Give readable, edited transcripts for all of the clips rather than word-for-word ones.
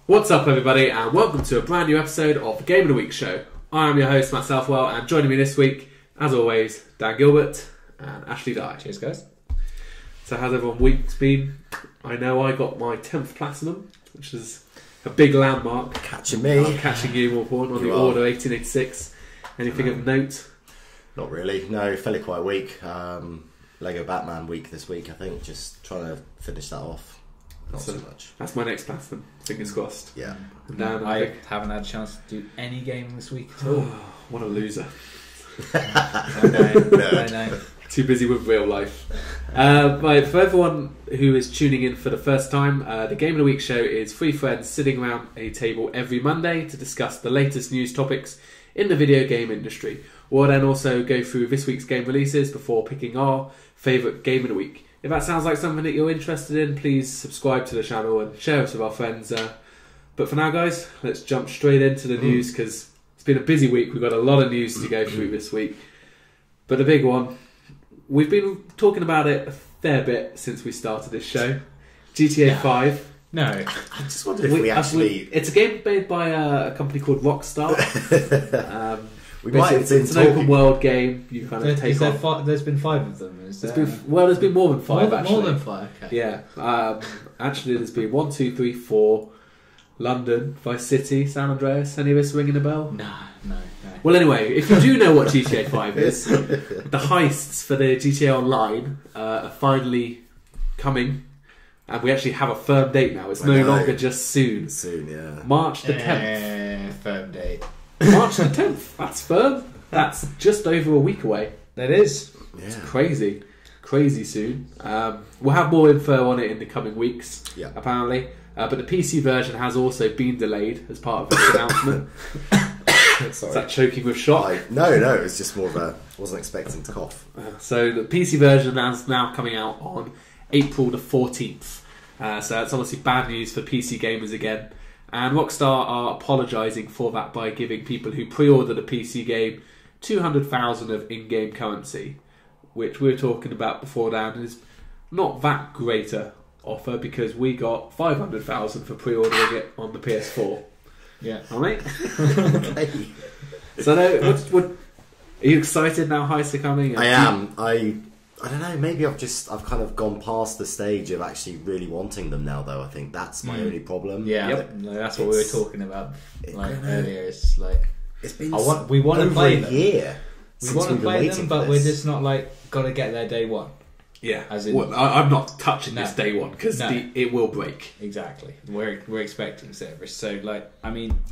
What's up, everybody, and welcome to a brand new episode of the Game of the Week show. I am your host, Matt Southwell, and joining me this week, as always, Dan Gilbert and Ashley Dye. Cheers, guys. So how's everyone's week been? I know I got my 10th Platinum, which is a big landmark. Catching me. I'm catching you more important on the Order 1886. Anything of note? Not really, no, fairly quiet week. Lego Batman week this week, I think. Just trying to finish that off. Not so much. That's my next Platinum, fingers crossed. Yeah. And Dan, I haven't had a chance to do any gaming this week at all. What a loser. I know. Too busy with real life. Right, for everyone who is tuning in for the first time, the Game of the Week show is three friends sitting around a table every Monday to discuss the latest news topics in the video game industry. We'll then also go through this week's game releases before picking our favourite Game of the Week. If that sounds like something that you're interested in, please subscribe to the channel and share us with our friends. But for now, guys, let's jump straight into the news because it's been a busy week. We've got a lot of news to go through this week. But the big one, we've been talking about it a fair bit since we started this show. GTA 5. No. I just wondered if we actually... It's a game made by a company called Rockstar. It's an open world game. You kind of take on. There's been 5 of them. There's been more than 5 actually. More than 5. Okay. Yeah. Actually, there's been 1, 2, 3, 4. London, Vice City, San Andreas. Any of this ringing a bell? No. Well, anyway, if you do know what GTA 5 is, the heists for the GTA Online are finally coming. And we actually have a firm date now. It's no longer just soon. Soon, yeah. March the 10th. Firm date. March the 10th. That's firm. That's just over a week away. That is. Yeah. It's crazy. Crazy soon. We'll have more info on it in the coming weeks, apparently. But the PC version has also been delayed as part of this announcement. Sorry. Is that choking with shock? No, it was just more of a... I wasn't expecting to cough. So the PC version is now coming out on April the 14th. So it's obviously bad news for PC gamers again. And Rockstar are apologising for that by giving people who pre-ordered a PC game 200,000 of in-game currency, which we were talking about before, Dan, is not that greater offer because we got 500,000 for pre-ordering it on the PS4. Yeah. Alright? Okay. So are you excited now Heists are coming? I am. I don't know, maybe I've kind of gone past the stage of actually really wanting them now, though. I think that's my only problem. Yeah, that's what we were talking about earlier. It's like it's been we want to play them. Year we want to play them, but we're just not got to get there day one. Yeah, I'm not touching this day one because it will break. Exactly, we're expecting service. So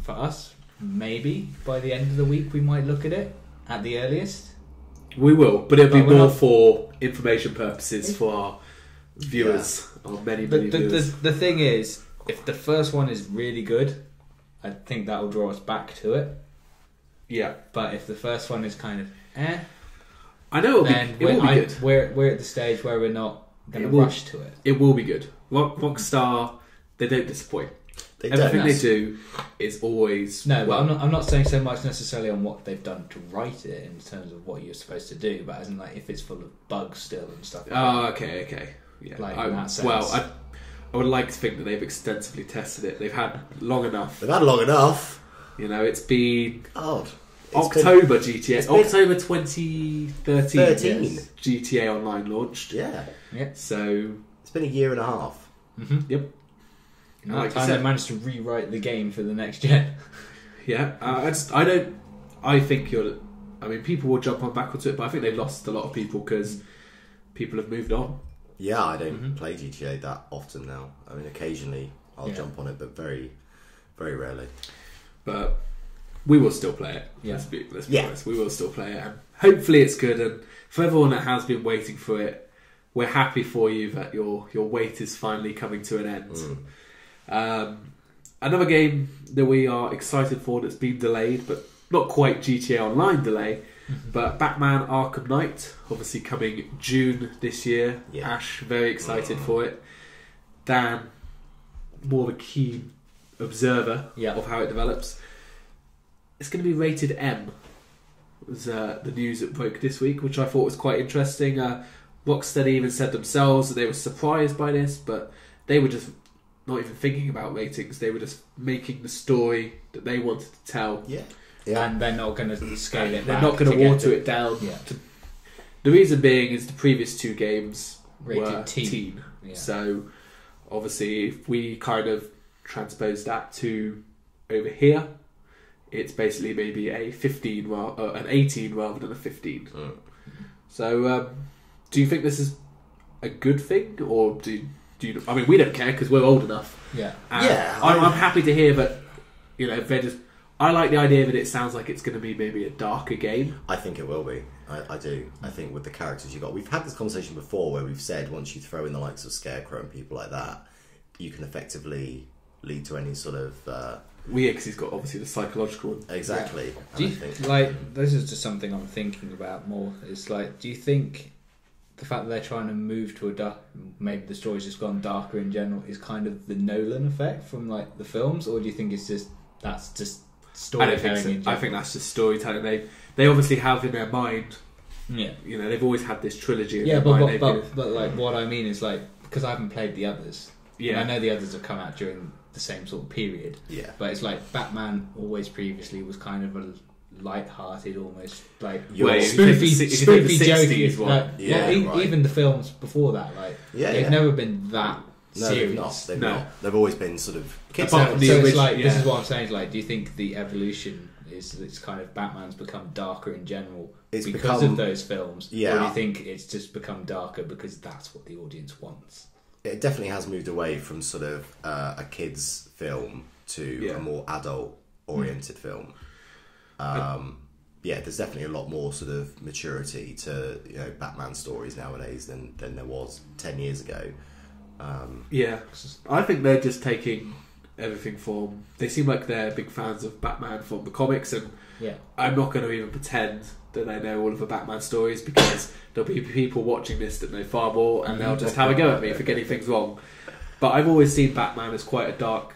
for us, maybe by the end of the week we might look at it at the earliest. We will, but it'll be more for information purposes for our viewers, or many viewers. The thing is, if the first one is really good, I think that will draw us back to it. Yeah. But if the first one is kind of I know it will be good. We're at the stage where we're not going to rush to it. It will be good. Rockstar, they don't disappoint. Everything they do is always but I'm not saying so much necessarily on what they've done to write it in terms of what you're supposed to do, but as in if it's full of bugs still and stuff. Okay. Yeah. In that sense. Well, I would like to think that they've extensively tested it. They've had long enough. You know, it's been October GTA. October 2013. GTA Online launched. Yeah. So it's been a year and a half. Mm-hmm. Yep. They managed to rewrite the game for the next gen. Yeah, I think people will jump on back onto it, but I think they've lost a lot of people because people have moved on. Yeah, I don't play GTA that often now. I mean, occasionally I'll jump on it, but very, very rarely. But we will still play it. Yeah. Let's be honest. We will still play it, and hopefully it's good. And for everyone that has been waiting for it, we're happy for you that your wait is finally coming to an end. Another game that we are excited for that's been delayed, but not quite GTA Online delay, but Batman Arkham Knight, obviously coming June this year. Ash, very excited for it. Dan, more of a keen observer of how it develops. It's going to be rated M, was the news that broke this week, which I thought was quite interesting. Rocksteady even said themselves that they were surprised by this, but they were just not even thinking about ratings. They were just making the story that they wanted to tell. Yeah. And they're not going to scale it They're back. not going to water it down. Yeah. The reason being is the previous 2 games Rated were teen. Yeah. So obviously, if we kind of transpose that to over here, it's basically maybe a 15, an 18 rather than a 15. So, do you think this is a good thing, or do you? I mean, we don't care because we're old enough. Yeah. I'm happy to hear that. You know, they're just. I like the idea that it sounds like it's going to be maybe a darker game. I think it will be. I do. I think with the characters you got, we've had this conversation before where we've said once you throw in the likes of Scarecrow and people like that, you can effectively lead to any sort of. Because he's got obviously the psychological one. Exactly. Yeah. Do you, like, this is just something I'm thinking about more. It's like, do you think the fact that they're trying to move to a dark, maybe the story's just gone darker in general, is kind of the Nolan effect from like the films, or do you think it's just that's just storytelling? I don't think so. In general? I think that's just storytelling. They obviously have in their mind. Yeah. You know, they've always had this trilogy. In Yeah, their mind. but like what I mean is like, because I haven't played the others. Yeah. And I know the others have come out during the same sort of period. Yeah. But it's like Batman always previously was kind of a light-hearted, almost like Well, spoofy, jokey. one. Like, Yeah, right. even the films before that, like they've never been that No, serious. they've not. They've not. They've always been sort of kids. Apart So from the it's original- like yeah. this is what I'm saying. Is like, do you think the evolution is it's kind of Batman's become darker in general It's because become- of those films? Yeah. Or do you think it's just become darker because that's what the audience wants? It definitely has moved away from sort of a kids' film to a more adult-oriented film. There's definitely a lot more sort of maturity to Batman stories nowadays than there was 10 years ago. I think they're just taking everything from. They seem like they're big fans of Batman from the comics, and I'm not going to even pretend that I know all of the Batman stories because there'll be people watching this that know far more, and they'll just have a go at me for getting things wrong. But I've always seen Batman as quite a dark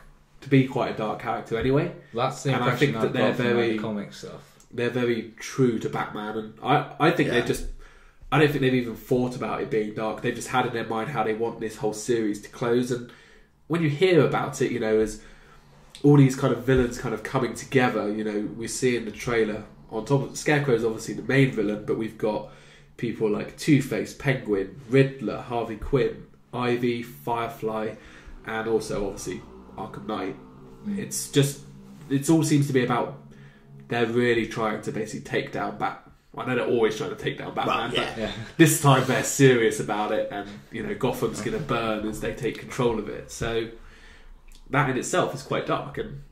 character anyway. That's the And I impression think that I've they're got from very- the comic stuff. They're very true to Batman, and I think they just. I don't think they've even thought about it being dark. They've just had in their mind how they want this whole series to close. And when you hear about it, as all these kind of villains kind of coming together, we see in the trailer, on top of Scarecrow is obviously the main villain, but we've got people like Two-Face, Penguin, Riddler, Harvey Quinn, Ivy, Firefly, and also obviously Arkham Knight. It all seems to be about they're really trying to basically take down Batman. I know they're always trying to take down Batman, but this time they're serious about it, and Gotham's going to burn as they take control of it. So that in itself is quite dark, and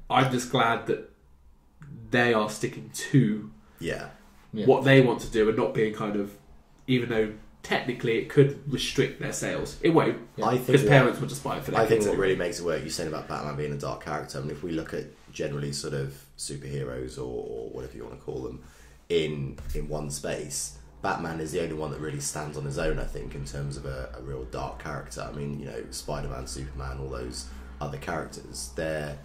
I'm just glad that they are sticking to what they want to do and not being kind of, even though technically it could restrict their sales, it won't. I think because parents would just buy it for their I think kids what anyway. really makes it work, you said about Batman being a dark character. I mean, if we look at generally sort of superheroes or whatever you want to call them in one space, Batman is the only one that really stands on his own, I think, in terms of a real dark character. I mean, Spider-Man, Superman, all those other characters, they're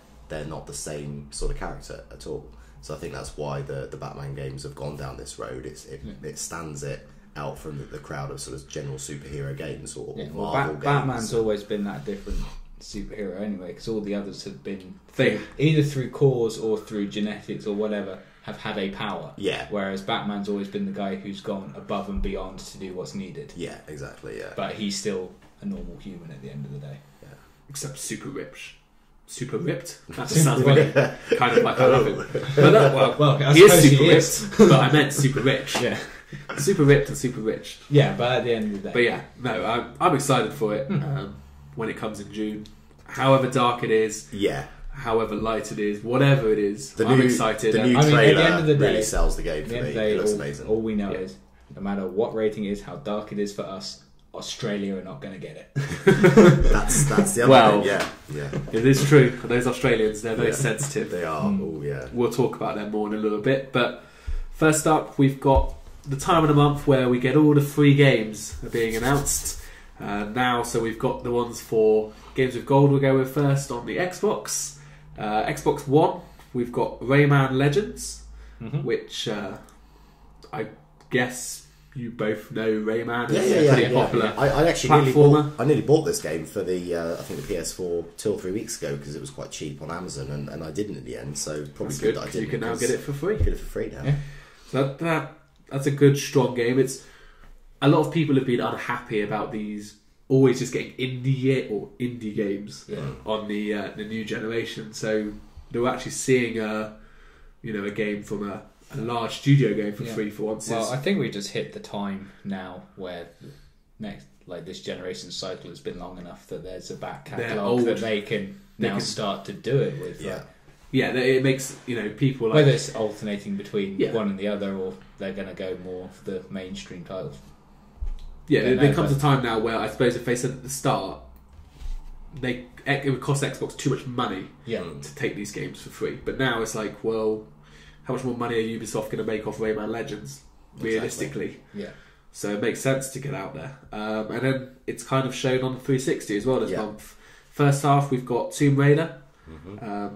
not the same sort of character at all. So I think that's why the Batman games have gone down this road. It stands it out from the crowd of sort of general superhero games or Marvel games. Batman's always been that different superhero anyway, because all the others have been They- either through cause or through genetics or whatever have had a power. Yeah. Whereas Batman's always been the guy who's gone above and beyond to do what's needed. Yeah, exactly. Yeah. But he's still a normal human at the end of the day. Except super rich. Super ripped? That just sounds really kind of like I love him. But I he is suppose super he ripped, is. but I meant super rich. Yeah. Super ripped and super rich. Yeah, but at the end of the day. But yeah, no, I'm excited for it when it comes in June. However dark it is, however light it is, whatever it is, I'm excited. The new I mean, trailer at the end of the day, really sells the game at for the end me. of the day, It looks amazing. all we know is, no matter what rating it is, how dark it is for us, Australia are not going to get it. That's the other thing. Yeah. It is true. Those Australians, they're very sensitive. They are. Oh yeah. We'll talk about them more in a little bit. But first up, we've got the time of the month where we get all the free games are being announced now. So we've got the ones for Games with Gold. We'll go with first on the Xbox. Xbox One, we've got Rayman Legends, which I guess you both know Rayman. Yeah, It's yeah, pretty popular. I actually platformer. I nearly bought this game for the I think the PS4 2 or 3 weeks ago because it was quite cheap on Amazon, and I didn't in the end. So probably That's good good. that I didn't. You can now get it for free. Get it for free now. Yeah. So that's a good, strong game. It's a lot of people have been unhappy about these always just getting indie games on the new generation. So they were actually seeing a game from a large studio game for free for once. Well, I think we just hit the time now where this generation cycle has been long enough that there's a back catalogue that they can start to do it with. Yeah, it makes people like whether it's alternating between one and the other, or they're going to go more for the mainstream titles. Yeah, there comes a time now where I suppose if they said at the start it would cost Xbox too much money to take these games for free. But now it's like, well, how much more money are Ubisoft going to make off Rayman Legends, realistically? Exactly. Yeah. So it makes sense to get out there. And then it's kind of shown on the 360 as well this month. First half, we've got Tomb Raider. Mm-hmm.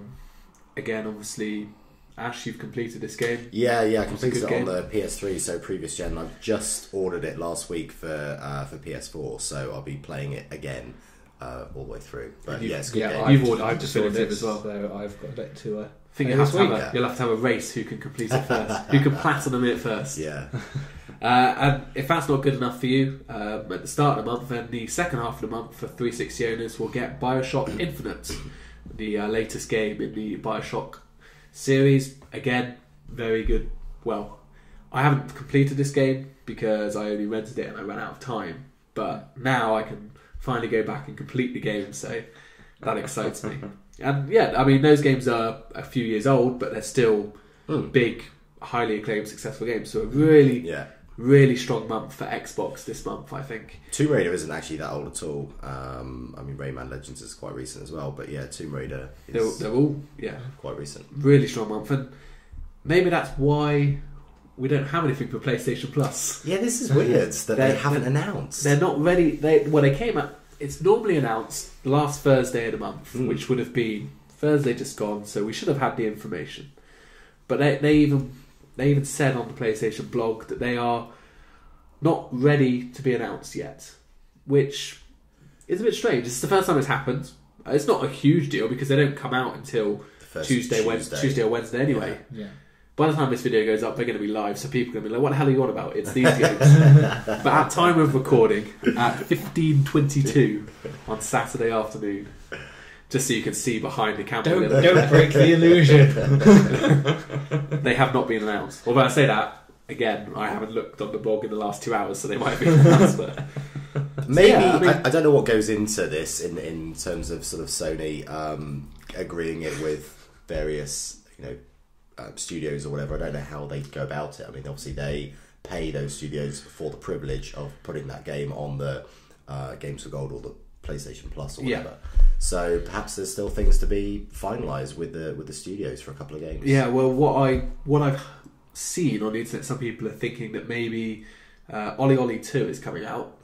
Again, obviously, Ash, you've completed this game. Yeah, I completed it on the PS3, so previous gen. I've just ordered it last week for PS4, so I'll be playing it again all the way through. But it's good game. I've just ordered it as well. So I've got it to. I think you'll have to have a race who can complete it first, who can platinum it first. Yeah. And if that's not good enough for you, at the start of the month, then the second half of the month for 360 owners will get Bioshock Infinite, the latest game in the Bioshock series. Again, very good. Well, I haven't completed this game because I only rented it and I ran out of time. But now I can finally go back and complete the game, so that excites me. And I mean, those games are a few years old, but they're still big, highly acclaimed, successful games. So a really strong month for Xbox this month, I think. Tomb Raider isn't actually that old at all. I mean, Rayman Legends is quite recent as well, but Tomb Raider is they're all quite recent. Really strong month, and maybe that's why we don't have anything for PlayStation Plus. Yeah, this is weird that they haven't announced. They're not ready. They came up. It's normally announced the last Thursday of the month, which would have been Thursday just gone, so we should have had the information. But they even said on the PlayStation blog that they are not ready to be announced yet, which is a bit strange. It's the first time it's happened. It's not a huge deal because they don't come out until Tuesday or Wednesday anyway. Yeah. By the time this video goes up, they're going to be live, so people are going to be like, what the hell are you on about? It's these games. But at time of recording, at 15:22 on Saturday afternoon, just so you can see behind the camera. Don't break the illusion. They have not been announced. Although I say that, again, I haven't looked on the blog in the last 2 hours, so they might have been announced. But maybe, I don't know what goes into this in terms of sort of Sony agreeing it with various, studios or whatever. I don't know how they go about it. I mean, obviously they pay those studios for the privilege of putting that game on the Games for Gold or the PlayStation Plus or whatever. So perhaps there's still things to be finalised with the studios for a couple of games. Yeah, well, what I've seen on the internet, some people are thinking that maybe Ollie Ollie 2 is coming out.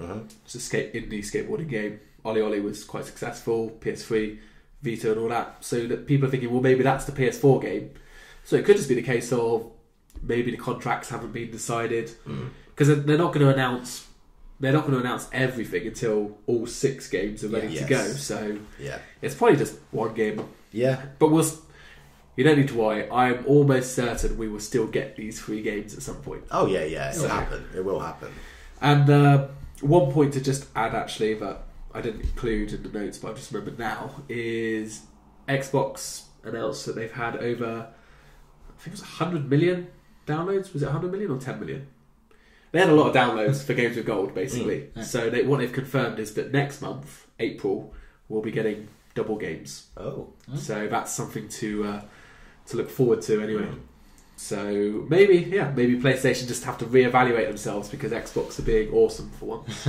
It's an indie skateboarding game. Ollie Ollie was quite successful, PS3, Vita and all that. So that people are thinking, well, maybe that's the PS4 game. So it could just be the case of maybe the contracts haven't been decided because they're not going to announce everything until all 6 games are ready to go. So it's probably just one game. Yeah, but you don't need to worry. I'm almost certain we will still get these 3 games at some point. Oh yeah, it'll happen. It will happen. And one point to just add, actually, that I didn't include in the notes, but I just remembered now, is Xbox announced that they've had over, I think it was 100 million downloads. Was it 100 million or 10 million? They had a lot of downloads for Games with Gold, basically. So what they've confirmed is that next month, April, we'll be getting double games. So that's something to look forward to anyway. So maybe PlayStation just have to reevaluate themselves because Xbox are being awesome for once.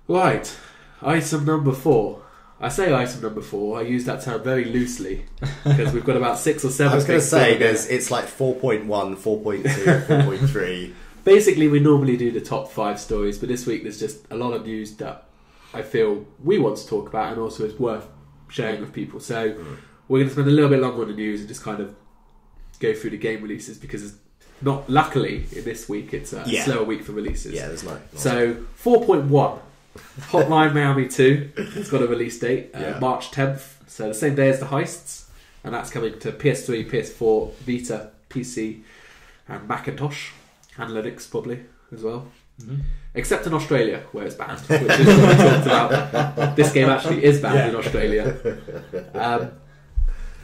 Right, item number 4. I say item number 4. I use that term very loosely because we've got about 6 or 7. I was going to say it's like 4.1, 4.2, 4.3. Basically, we normally do the top 5 stories, but this week there's just a lot of news that I feel we want to talk about and also is worth sharing with people. So we're going to spend a little bit longer on the news and just kind of go through the game releases because not luckily in this week it's a slower week for releases. Yeah, there's not so 4.1 Hotline Miami 2 has got a release date, March 10th, so the same day as the Heists, and that's coming to PS3, PS4, Vita, PC and Macintosh and Linux probably as well. Except in Australia where it's banned, which is what we talked about. This game actually is banned in Australia.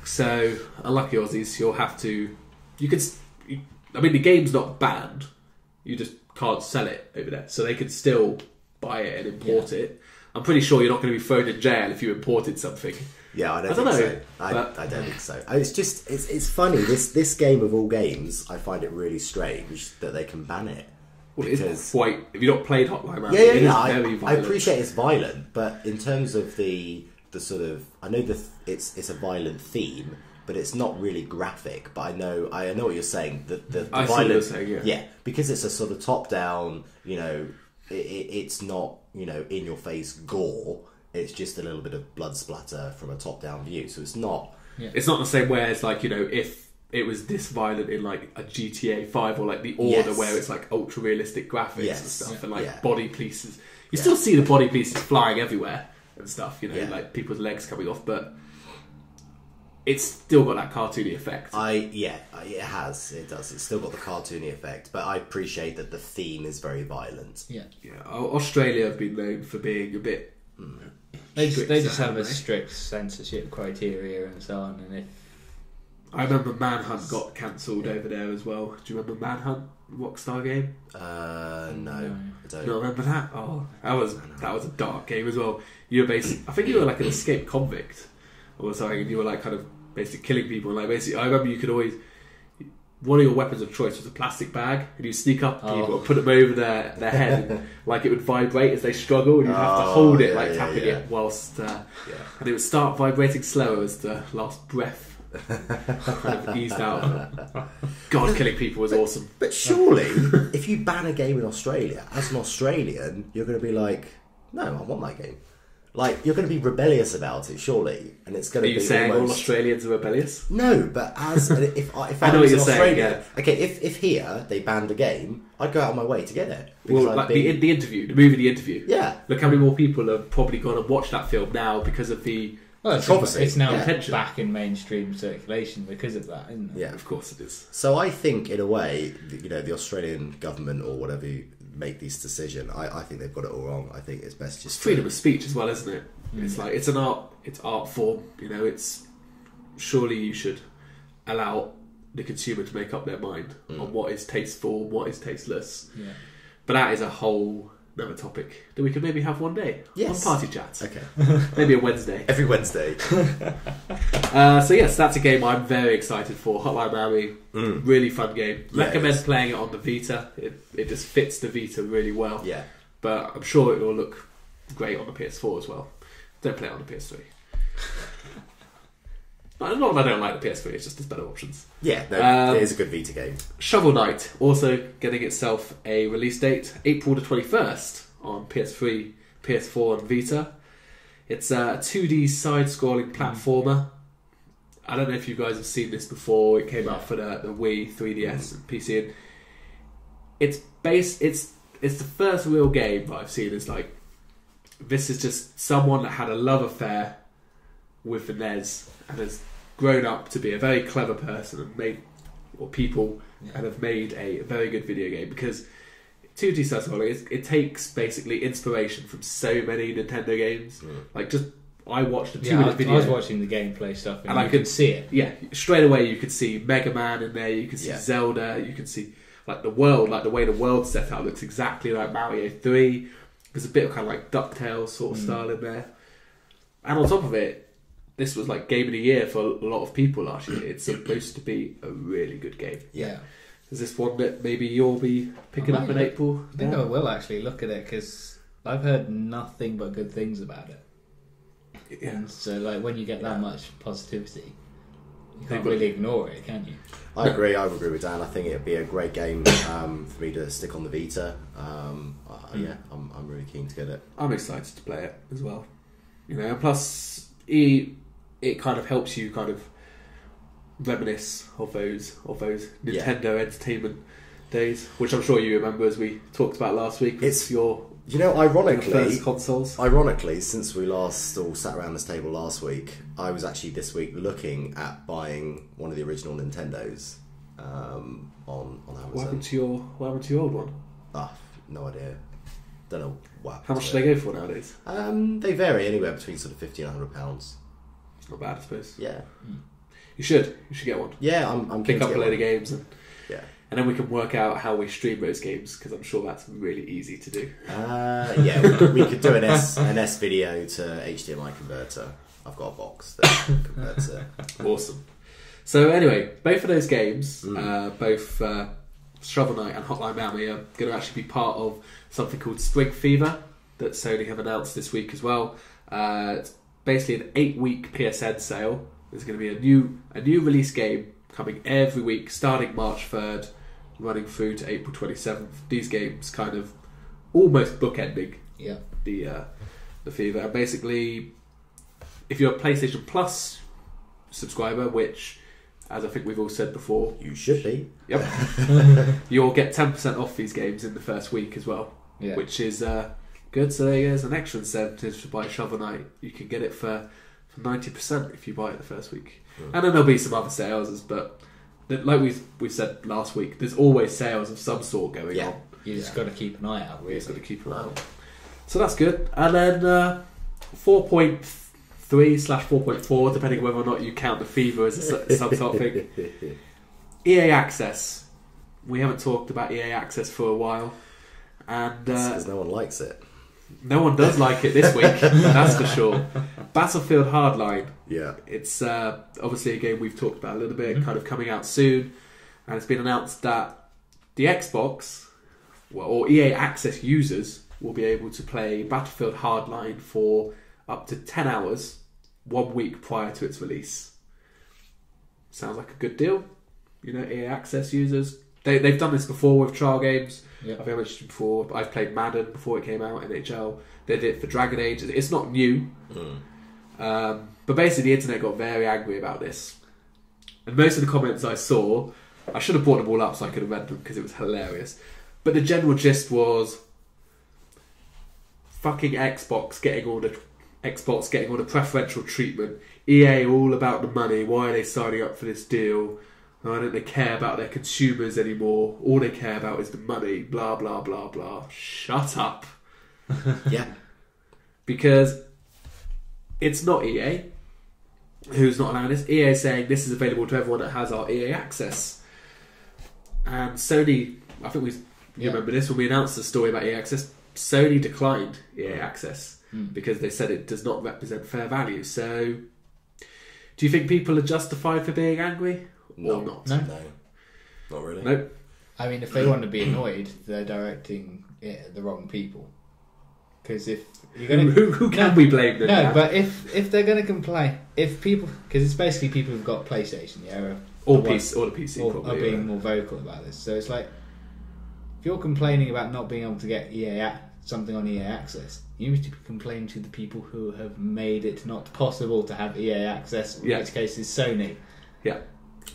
So unlucky Aussies, you'll have to the game's not banned, you just can't sell it over there, so they could still buy it and import it. I'm pretty sure you're not going to be thrown in jail if you imported something. Yeah, I don't think so. I don't think so. It's just it's funny. This game of all games, I find it really strange that they can ban it. Well, it's quite. If you've not played Hotline Miami, it is very violent. I appreciate it's violent, but in terms of the sort of, I know it's a violent theme, but it's not really graphic. But I know what you're saying. The violence, what you're saying, yeah, because it's a sort of top down. It's not in your face gore. It's just a little bit of blood splatter from a top down view. So it's not. Yeah. It's not the same way as if it was this violent in like a GTA 5 or like The Order, where it's like ultra realistic graphics and stuff, and body pieces. You still see the body pieces flying everywhere and stuff. Like people's legs coming off, but it's still got that cartoony effect. It does. It's still got the cartoony effect, but I appreciate that the theme is very violent. Yeah. Australia have been known for being a bit. They just have a strict censorship criteria and so on, and I remember Manhunt got cancelled over there as well. Do you remember Manhunt, Rockstar game? No, I don't. You don't remember that? Oh, that was a dark game as well. You were I think you were like an escaped convict or something, and you were like kind of basically killing people. Like basically, I remember you could always, one of your weapons of choice was a plastic bag, and you sneak up to people and put them over their head, and like it would vibrate as they struggle, and you'd have to hold it, tapping it whilst, and it would start vibrating slower as the last breath kind of eased out. God, killing people was awesome. But surely, if you ban a game in Australia, as an Australian, you're going to be like, no, I want that game. Like, you're going to be rebellious about it, surely, and it's going to be. Are you saying all Australians are rebellious? No, but if I was in Australia, okay, if here they banned a game, I'd go out of my way to get it. Well, like the interview, the movie, The Interview. Yeah, look how many more people have probably gone and watched that film now because of the. Well, it's now back in mainstream circulation because of that, isn't it? Yeah, of course it is. So I think, in a way, the Australian government or whatever make these decisions, I think they've got it all wrong. I think it's best just freedom of speech as well, isn't it? It's like it's art form. It's surely you should allow the consumer to make up their mind on what is tasteful, what is tasteless. Yeah. But that is a whole another topic that we could maybe have one day on Party Chats. Okay. Maybe a Wednesday. Every Wednesday. So yes, that's a game I'm very excited for. Hotline Miami, really fun game. Recommend playing it on the Vita. It just fits the Vita really well. Yeah. But I'm sure it will look great on the PS4 as well. Don't play it on the PS3. Not that I don't like the PS3, it's just there's better options. Yeah, it is a good Vita game. Shovel Knight, also getting itself a release date, April the 21st on PS3, PS4 and Vita. It's a 2D side-scrolling platformer. I don't know if you guys have seen this before. It came out for the Wii, 3DS and PC. And it's the first real game that I've seen. It's like, this is just someone that had a love affair with the NES and has grown up to be a very clever person and have made a very good video game, because 2D side-scrolling, it takes basically inspiration from so many Nintendo games. Like, just I watched a 2-minute video. I was watching the gameplay stuff and I could see it. Yeah, straight away you could see Mega Man in there, you could see Zelda, you could see like the world, like the way the world's set out looks exactly like Mario 3. There's a bit of kind of like DuckTales sort of style in there. And on top of it, this was like Game of the Year for a lot of people last year. It's supposed to be a really good game. Yeah. Is this one that maybe you'll be picking up in April? I think I will actually look at it, because I've heard nothing but good things about it. Yeah. And so, like, when you get that much positivity, you can't really ignore it, can you? I agree with Dan. I think it'd be a great game for me to stick on the Vita. I'm really keen to get it. I'm excited to play it as well. And plus it kind of helps you kind of reminisce of those Nintendo Entertainment days, which I'm sure you remember as we talked about last week. It's your ironically, first consoles. Ironically, since we last all sat around this table last week, I was actually this week looking at buying one of the original Nintendos on Amazon. What happened to your old one? No idea. Don't know what. How much do they go for nowadays? They vary anywhere between sort of £50 and £100. It's not bad, I suppose. Yeah. You should get one. Yeah, I'm pick up a load of games and then we can work out how we stream those games, because I'm sure that's really easy to do. We could do an S video to HDMI converter. I've got a box that converts it. Awesome. So anyway, both of those games, both Shovel Knight and Hotline Miami, are going to actually be part of something called Spring Fever that Sony have announced this week as well. It's basically an 8-week PSN sale. There's going to be a new release game coming every week, starting March 3rd, running through to April 27th. These games kind of almost bookending the Fever. And basically, if you're a PlayStation Plus subscriber, which, as I think we've all said before, you should be. Yep. You'll get 10% off these games in the first week as well, which is good. So there's an extra incentive to buy Shovel Knight. You can get it for 90% if you buy it the first week. And then there'll be some other sales, but like we said last week, there's always sales of some sort going on. You just got to keep an eye out. Really. You just got to keep an eye out. So that's good. And then 4.3/4.4, depending whether or not you count the Fever as a subtopic. EA Access. We haven't talked about EA Access for a while, and because no one likes it. No one does like it this week, that's for sure. Battlefield Hardline. Yeah. It's obviously a game we've talked about a little bit, kind of coming out soon. And it's been announced that the Xbox, or EA Access users, will be able to play Battlefield Hardline for up to 10 hours, 1 week prior to its release. Sounds like a good deal. EA Access users. They've done this before with trial games. Yep. I've mentioned before. I've played Madden before it came out, NHL. They did it for Dragon Age. It's not new. But basically the internet got very angry about this. And most of the comments I saw, I should have brought them all up so I could have read them because it was hilarious. But the general gist was fucking Xbox getting all the preferential treatment. EA are all about the money. Why are they signing up for this deal? Why don't they care about their consumers anymore? All they care about is the money. Blah, blah, blah, blah. Shut up. Yeah. Because it's not EA who's not allowing this. EA is saying this is available to everyone that has our EA Access. And Sony, I think you remember this when we announced the story about EA Access, Sony declined EA Access because they said it does not represent fair value. So, do you think people are justified for being angry? No, or not? No, not really. Nope. I mean, if they want to be annoyed, they're directing it at the wrong people. Because if you're going to, who can we blame them? No, but if they're going to complain, if people, because it's basically people who've got PlayStation, or the PC, are being more vocal about this. So it's like, if you're complaining about not being able to get something on EA Access, you need to be complaining to the people who have made it not possible to have EA Access, in which case is Sony. Yeah.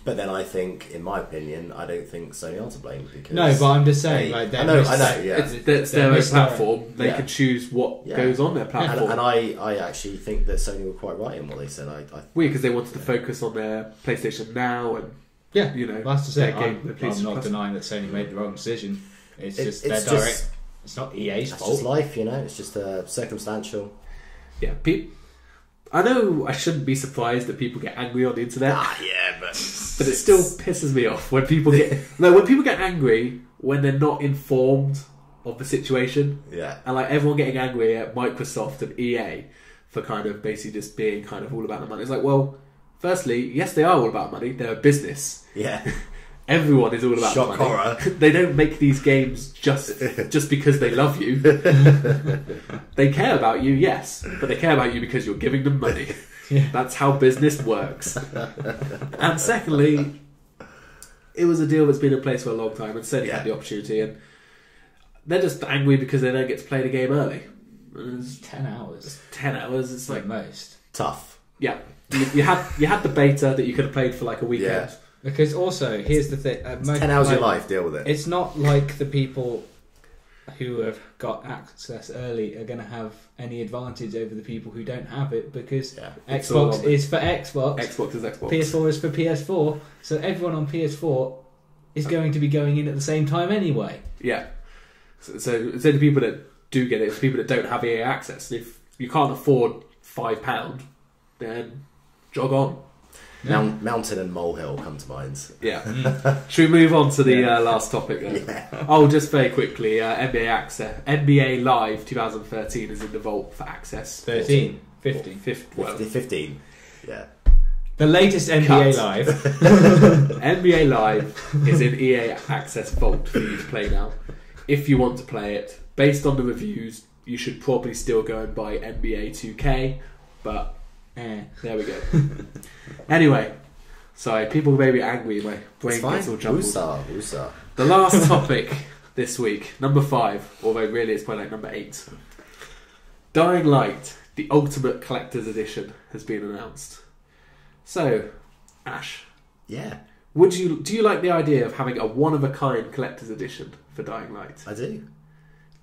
But then I think, in my opinion, I don't think Sony are to blame because no, but I'm just saying, I know, yeah. It's their own platform. They can choose what goes on their platform. And I actually think that Sony were quite right in what they said. Weird because they wanted to focus on their PlayStation Now and that's to say, I'm not Plus. denying that Sony made the wrong decision. It's just their direct. It's not EA's fault. It's just life, It's just circumstantial. Yeah, I know I shouldn't be surprised that people get angry on the internet. But it still pisses me off when people get when people get angry when they're not informed of the situation. Yeah. And everyone getting angry at Microsoft and EA for kind of basically just being kind of all about the money. It's like, well, firstly, yes, they are all about money. They're a business. Yeah. Everyone is all about Shock money. horror. They don't make these games just because they love you. They care about you, yes, but they care about you because you're giving them money. Yeah. That's how business works. And secondly, it was a deal that's been in place for a long time and Sony had the opportunity, and they're just angry because they don't get to play the game early. It's 10 hours. 10 hours, it's like most. Tough. Yeah. You had the beta that you could have played for like a weekend. Yeah. Because also, here's the thing: 10 hours of your life, deal with it. It's not like the people who have got access early are going to have any advantage over the people who don't have it, because Xbox is for Xbox. Xbox is Xbox. PS4 is for PS4. So everyone on PS4 is going to be going in at the same time anyway. Yeah. So the people that do get it, it's people that don't have EA access. If you can't afford £5, then jog on. Mountain and Molehill come to mind. Yeah. Should we move on to the last topic then? Yeah. Oh, just very quickly, NBA Live 2013 is in the vault for access. 15. Well, 15. Yeah. The latest NBA Live. NBA Live is in EA Access Vault for you to play now. If you want to play it, based on the reviews, you should probably still go and buy NBA 2K, but there we go. Anyway, sorry, people may be angry. My brain gets all jumbled. Woosah. The last topic this week, number 5, although really it's probably like number 8. Dying Light, the Ultimate Collector's Edition, has been announced. So, Ash. Yeah. Do you like the idea of having a one-of-a-kind collector's edition for Dying Light? I do.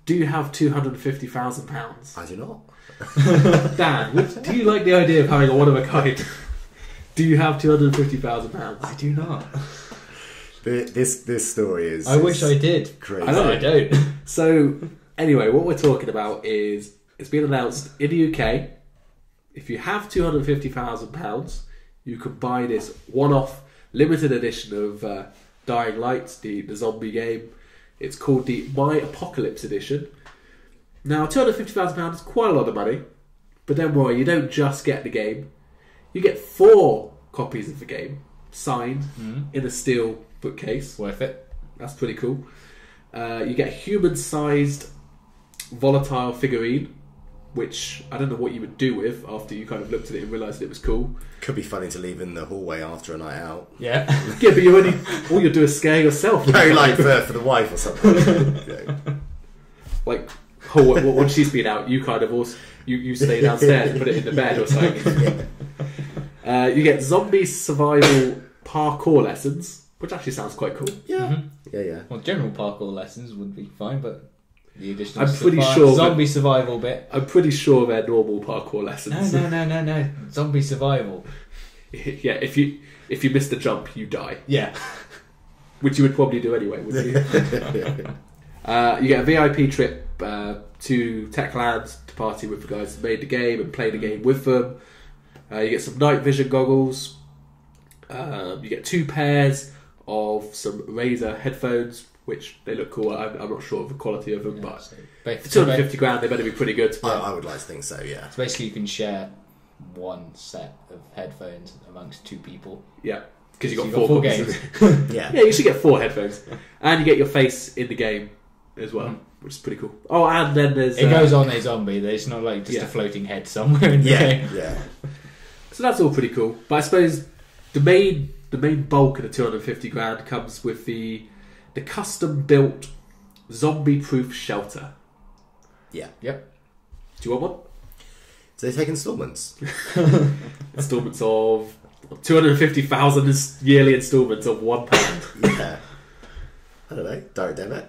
Do you have £250,000? I do not. Dan, do you like the idea of having a one-of-a-kind? Do you have £250,000? I do not. This story is... I wish I did. Crazy. I don't. So, anyway, what we're talking about is, it's been announced in the UK, if you have £250,000, you can buy this one-off limited edition of Dying Light, the zombie game. It's called the My Apocalypse Edition. Now, £250,000 is quite a lot of money, but don't worry, you don't just get the game. You get 4 copies of the game, signed, in a steel bookcase. Worth it. That's pretty cool. You get a human-sized volatile figurine, which I don't know what you would do with after you kind of looked at it and realised it was cool. Could be funny to leave in the hallway after a night out. Yeah. Yeah, but all you do is scare yourself. No, like for the wife or something. Yeah. Like, once she's been out, you kind of also you stay downstairs and put it in the bed or something. You get zombie survival parkour lessons, which actually sounds quite cool. Yeah. Yeah. Well, general parkour lessons would be fine, but the additional zombie survival bit. I'm pretty sure they're normal parkour lessons. No. Zombie survival. Yeah, if you miss the jump, you die. Yeah. Which you would probably do anyway, wouldn't you? You get a VIP trip to Techland to party with the guys that made the game and play the game with them. You get some night vision goggles. You get 2 pairs of some Razer headphones, which they look cool. I'm not sure of the quality of them, but for 250 grand, they better be pretty good. I would like to think so, yeah. So basically you can share one set of headphones amongst 2 people. Yeah, because you've got 4 games. Yeah, you should get 4 headphones. And you get your face in the game as well, which is pretty cool. Oh, and then there's... It goes on a zombie. It's not like just a floating head somewhere in the game. Yeah. So that's all pretty cool. But I suppose the main bulk of the 250 grand comes with the custom-built zombie-proof shelter. Yeah. Yep. Do you want one? Do they take instalments? Instalments of 250,000 yearly instalments of £1. Yeah. I don't know. Direct debit?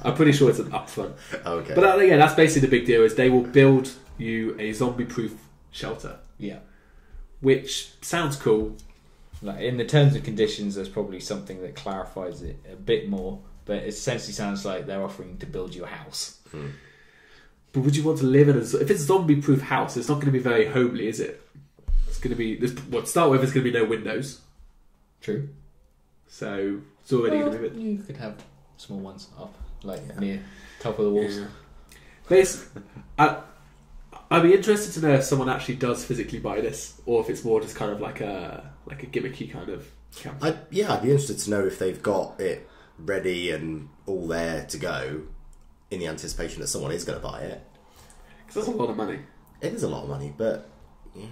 I'm pretty sure it's an upfront. Okay. But again, that's basically the big deal, is they will build you a zombie-proof shelter. Yeah. Which sounds cool. Like in the terms and conditions, there's probably something that clarifies it a bit more, but it essentially sounds like they're offering to build you a house. But would you want to live in if it's a zombie-proof house? It's not going to be very homely, is it? It's going to be to start with. It's going to be no windows. True. So it's already going to be. You could have small ones up, near top of the walls. Yeah. I'd be interested to know if someone actually does physically buy this, or if it's more just kind of like a gimmicky kind of camp. I'd be interested to know if they've got it ready and all there to go in the anticipation that someone is going to buy it. Because that's a lot of money. It is a lot of money, but... Yeah,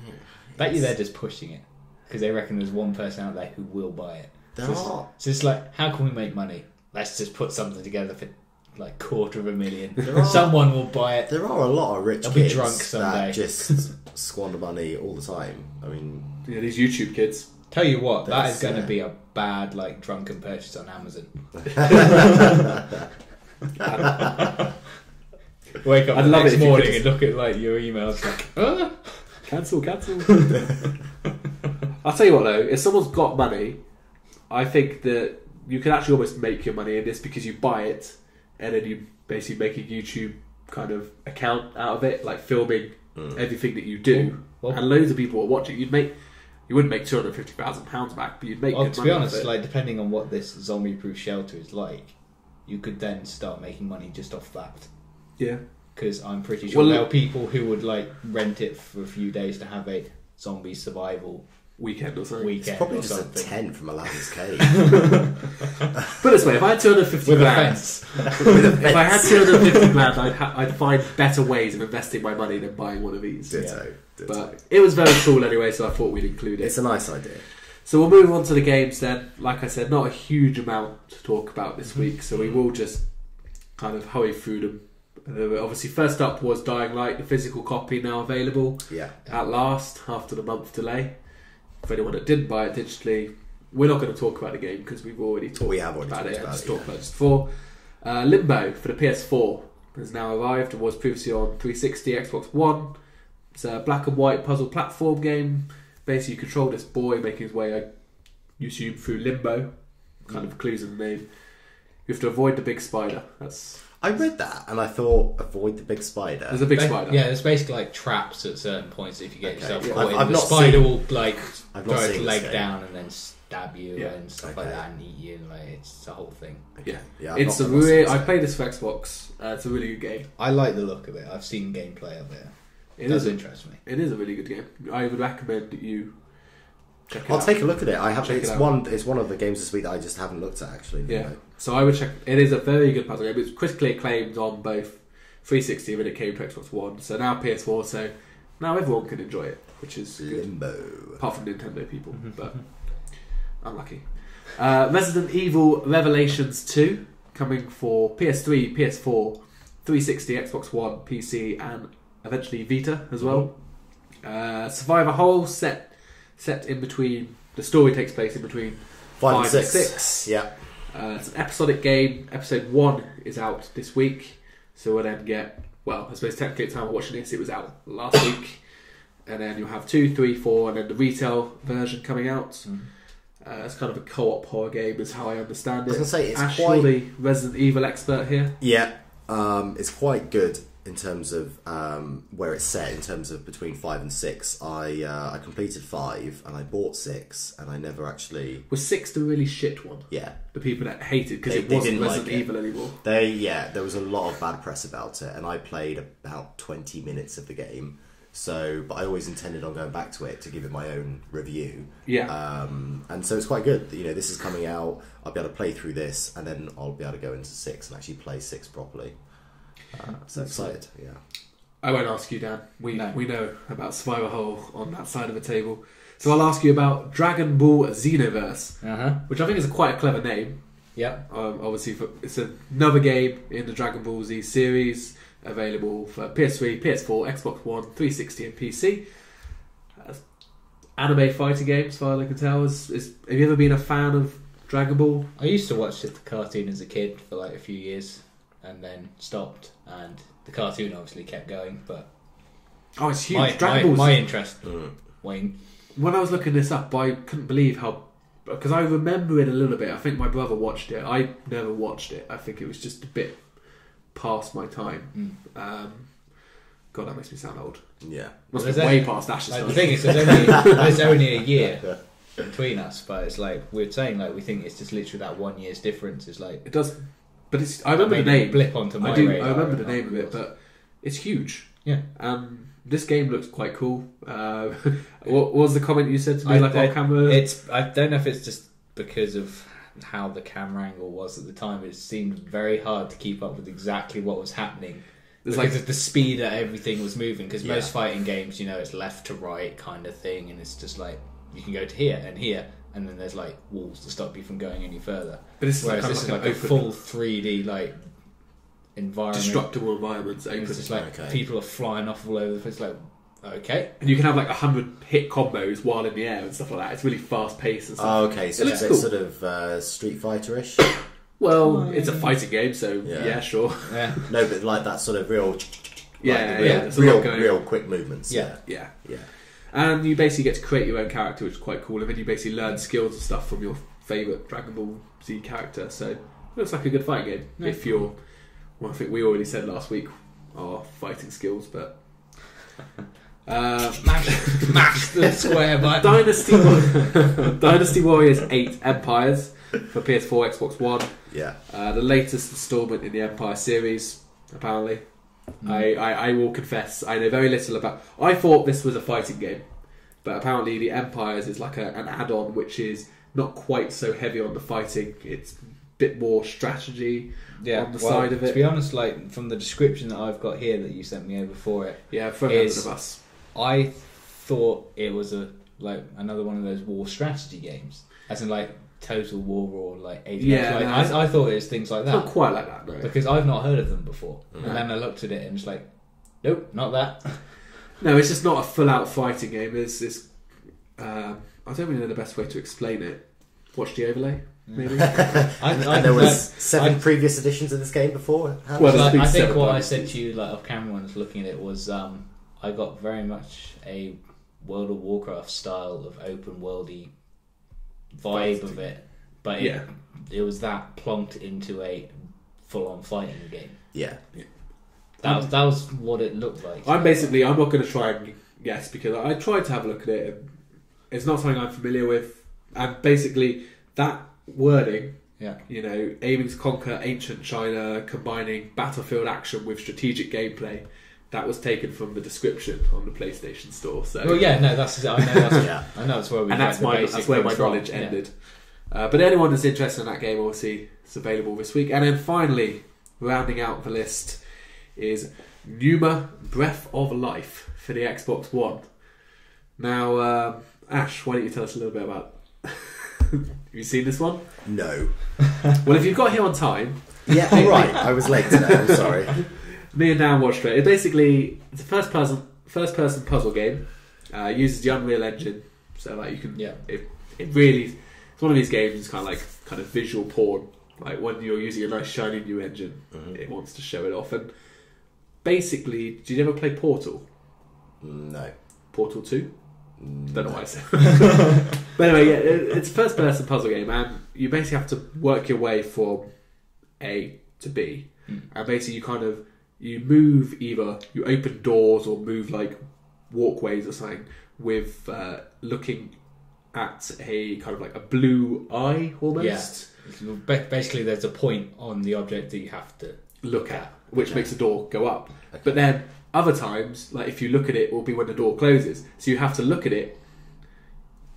bet you they're just pushing it, because they reckon there's one person out there who will buy it. There are. So it's like, how can we make money? Let's just put something together for like $250,000. There are- Someone will buy it. There are a lot of rich They'll be kids drunk someday. that just squander money all the time. I mean, Yeah, these YouTube kids. Tell you what, that That's, is going to yeah. be a bad like drunken purchase on Amazon. Wake up I'd the love it next if you morning could and look at like your emails like, Cancel. I'll tell you what though, if someone's got money, I think that you can actually almost make your money in this because you buy it and then you basically make a YouTube kind of account out of it, like filming everything that you do, and loads of people will watch it. You wouldn't make £250,000 back, but you'd make well, good to money be off honest, it. like depending on what this zombie-proof shelter is like, you could then start making money just off that. Yeah. Because I'm pretty sure Well, there are people who would like rent it for a few days to have a zombie survival Weekend or something. weekend. it's probably or just something. a tent from Aladdin's cave. Put it this way, if I had 250 with a grand, fence. if I had 250 grand, I'd find better ways of investing my money than buying one of these. Ditto. But it was very cool anyway, so I thought we'd include it. It's a nice idea. So we'll move on to the games then. Like I said, not a huge amount to talk about this week, so we will just kind of hurry through them. Obviously, first up was Dying Light, the physical copy now available Yeah. at last after the month delay. For anyone that didn't buy it digitally, we're not going to talk about the game because we've already talked We have already about talked it. about Just it, talked yeah. about it just before. Limbo for the PS4 has now arrived and was previously on 360, Xbox One. It's a black and white puzzle platform game. Basically, you control this boy making his way, you assume, through Limbo. Kind of clues in the name. You have to avoid the big spider. I read that and I thought, avoid the big spider. There's a big spider. Yeah, there's basically like traps at certain points. If you get yourself yeah. caught in, I've the not spider seen- will like I've throw not its seen this leg game. down and then stab you Yeah. and stuff like Okay. that and eat you. And, like it's a whole thing. Okay. Yeah, It's I've a not seen real. this I game. played this for Xbox. It's a really good game. I like the look of it. I've seen gameplay of it. It It does is. interest me. It is a really good game. I would recommend that you check it I'll out. take a look at it. I have. Check it It's out. one. It's one of the games this week that I just haven't looked at actually. Yeah. So I would check. It is a very good puzzle game. It's critically acclaimed on both 360 when it came to Xbox One. So now PS4. So now everyone can enjoy it, which is good. Limbo. Apart from Nintendo people, but unlucky. Resident Evil Revelations 2 coming for PS3, PS4, 360, Xbox One, PC, and eventually Vita as well. Survivor Whole set in between. The story takes place in between 5 and 5 and 6. Yeah. It's an episodic game. Episode 1 is out this week, so we'll then get. Well, I suppose technically at the time of watching this, it was out last week, and then you'll have 2, 3, 4, and then the retail version coming out. It's kind of a co-op horror game, is how I understand it. I was gonna say, it's Ash, quite- you're the Resident Evil expert here. Yeah. It's quite good in terms of where it's set. In terms of between 5 and 6, I completed 5 and I bought 6, and I never actually. Was 6 the really shit one? Yeah. The people that hated because They it wasn't didn't like Resident it. Evil anymore. There was a lot of bad press about it, and I played about 20 minutes of the game. So, but I always intended on going back to it to give it my own review. Yeah. And so it's quite good. You know, this is coming out. I'll be able to play through this, and then I'll be able to go into 6 and actually play 6 properly. So excited. Yeah. I won't ask you, Dan. We No. know about Survivor Whole on that side of the table. So I'll ask you about DragonBall Xenoverse, which I think is quite a clever name. Yeah. Obviously, it's another game in the Dragon Ball Z series, available for PS3, PS4, Xbox One, 360 and PC. Anime fighting game, as far as I can tell. Have you ever been a fan of Dragon Ball? I used to watch the cartoon as a kid for like a few years and then stopped, and the cartoon obviously kept going, but Oh, it's huge. my Dragon Ball's... interest waned. When I was looking this up, I couldn't believe how... Because I remember it a little bit. I think my brother watched it. I never watched it. I think it was just a bit past my time. God, that makes me sound old. Yeah. Must Well, be there's way only- past Ash's Like, time. the thing is, there's only a year between us, but it's like we're saying, like we think it's just literally that 1 year's difference. Is like It does... But it's... I remember the maybe name. blip onto my I do. radar I remember and the not name of it, yours. but it's huge. Yeah. This game looks quite cool. What was the comment you said to me? On camera? I don't know if it's just because of how the camera angle was at the time. It seemed very hard to keep up with exactly what was happening. There's Because like of the speed that everything was moving. Because Yeah. most fighting games, you know, it's left to right kind of thing, and it's just like you can go to here and here, and then there's like walls to stop you from going any further. But this is Whereas kind this of is like like an a open... full 3D like environment. destructible environments open. It's just like people are flying off all over the place. Like, okay, and you can have like 100 hit combos while in the air and stuff like that. It's really fast paced and stuff. Oh, okay, so it's a bit cool. sort of Street Fighter-ish. Well, it's a fighting game, so yeah sure. yeah. No, but like that sort of real, real quick movements. Yeah. And you basically get to create your own character, which is quite cool. And then you basically learn skills and stuff from your favourite Dragon Ball Z character. So it looks like a good fighting game. Yeah. If you're, well, I think we already said last week our fighting skills, but Smash the square button. Dynasty Warriors 8 Empires for PS4, Xbox One. Yeah. The latest instalment in the Empire series, apparently. I will confess, I know very little about. I thought this was a fighting game, but apparently the Empires is like an add-on, which is not quite so heavy on the fighting. It's a bit more strategy on the side of it. To be honest, like from the description that I've got here that you sent me over for it, for of us, I thought it was another one of those war strategy games, as in like Total War or like Age of Empires. I thought it was things like that. Not quite like that, no. Because I've not heard of them before. And then I looked at it and it's like, nope, not that. No, it's just not a full-out fighting game. It's I don't really know the best way to explain it. Watch the overlay, maybe. And there was 7 previous editions of this game before. I think what I said to you like off camera when I was looking at it was I got very much a World of Warcraft style of open worldy vibe of it, but it was that plonked into a full-on fighting game. Yeah. That was what it looked like. I'm not going to try and guess because I tried to have a look at it and it's not something I'm familiar with, and basically that wording, aiming to conquer ancient China, combining battlefield action with strategic gameplay, that was taken from the description on the PlayStation Store. So, I know that's where we. And that's where my knowledge ended. But anyone that's interested in that game, obviously, it's available this week. And then finally, rounding out the list is Pneuma Breath of Life for the Xbox One. Now, Ash, why don't you tell us a little bit about? Have you seen this one? No. Well, if you've got here on time. Yeah, all right. I was late today. I'm sorry. Me and Dan watched it. It's a first person puzzle game. Uses the Unreal Engine, so like you can. Yeah. It really. It's one of these games. It's kind of visual porn. Like when you're using a nice shiny new engine, it wants to show it off. And basically, did you ever play Portal? No. Portal 2? No. Don't know why I said. But anyway, it's a first person puzzle game, and you basically have to work your way from A to B, and basically you move either you open doors or move like walkways or something with looking at a kind of like a blue eye almost. Yeah. Basically, there's a point on the object that you have to look at, which makes the door go up. Okay. But then other times, like if you look at it, will be when the door closes. So you have to look at it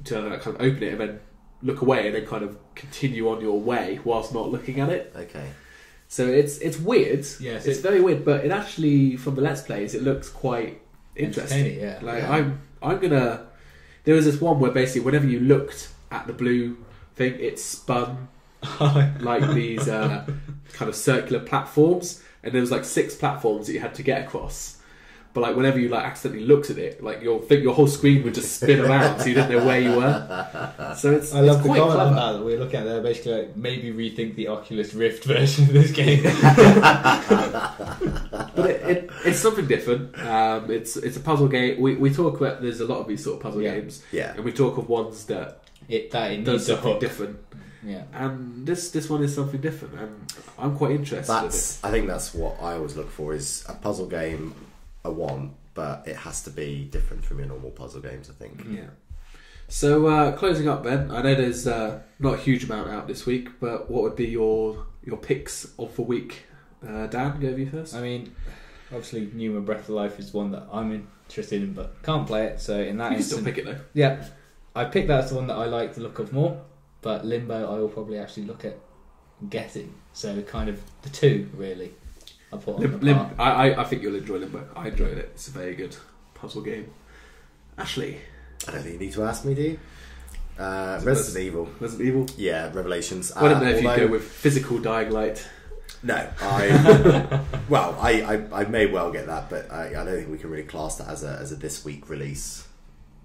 to kind of open it and then look away and then kind of continue on your way whilst not looking at it. Okay. So it's weird. Yes, it's very weird, but it actually, from the Let's Plays, it looks quite interesting. Yeah. Like I'm gonna. There was this one where basically whenever you looked at the blue thing, it spun like these kind of circular platforms, and there was like 6 platforms that you had to get across. But like whenever you like accidentally looked at it, like your whole screen would just spin around, so you didn't know where you were. So I love the quite comment clever. that we're looking at there. Basically, like, maybe rethink the Oculus Rift version of this game. But it's something different. It's a puzzle game. We talk about there's a lot of these sort of puzzle games, and we talk of ones that it does something different. Yeah, and this one is something different, and I'm quite interested in it. I think that's what I always look for, is a puzzle game I want, but it has to be different from your normal puzzle games, I think. Yeah. So closing up then, I know there's not a huge amount out this week, but what would be your picks of the week? Dan, go with you first. I mean, obviously Pneuma Breath of Life is one that I'm interested in, but can't play it, so in that instance... You can still pick it though. Yeah. I picked that as the one that I like the look of more, but Limbo I will probably actually look at getting. So kind of the two, really. I think you'll enjoy Limbo. I enjoyed it. It's a very good puzzle game. Ashley? I don't think you need to ask me, do you? Resident Evil. Resident Evil? Yeah, Revelations. I don't know if you'd go with physical Dying Light. No, I may well get that, but I don't think we can really class that as a this week release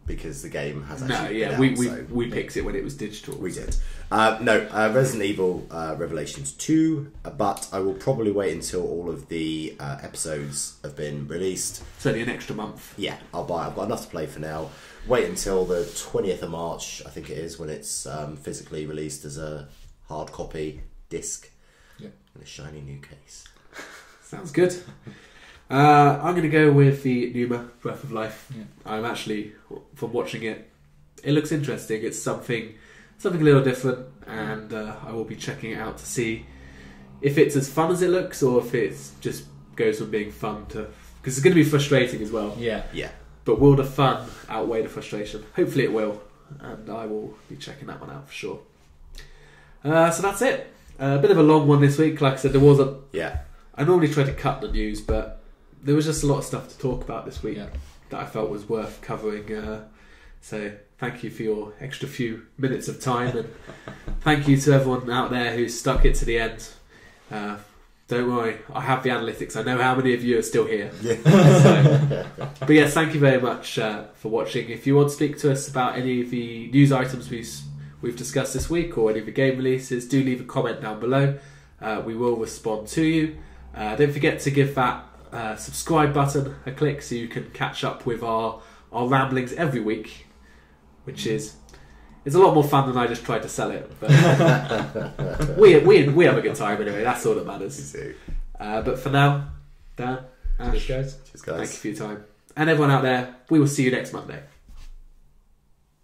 because the game has actually been out, we picked it when it was digital. We did. Resident Evil Revelations 2, but I will probably wait until all of the episodes have been released. It's only an extra month. Yeah, I'll buy it. I've got enough to play for now. Wait until the 20th of March, I think it is, when it's physically released as a hard copy disc in a shiny new case. Sounds good. I'm going to go with the Pneuma Breath of Life. Yeah. I'm actually, from watching it, it looks interesting. It's something a little different, and I will be checking it out to see if it's as fun as it looks or if it just goes from being fun to... Because it's going to be frustrating as well. Yeah. But will the fun outweigh the frustration? Hopefully it will, and I will be checking that one out for sure. So that's it. A bit of a long one this week. Like I said, there was a... Yeah. I normally try to cut the news, but there was just a lot of stuff to talk about this week that I felt was worth covering. So thank you for your extra few minutes of time, and thank you to everyone out there who stuck it to the end. Don't worry, I have the analytics. I know how many of you are still here. Yeah. But yes, thank you very much for watching. If you want to speak to us about any of the news items we've discussed this week or any of the game releases, do leave a comment down below. We will respond to you. Don't forget to give that subscribe button a click so you can catch up with our ramblings every week, which is a lot more fun than I just tried to sell it. But we have a good time anyway. That's all that matters. But for now, Dan, Ash, Cheers, guys. Cheers, guys. Thank you for your time. And everyone out there, we will see you next Monday.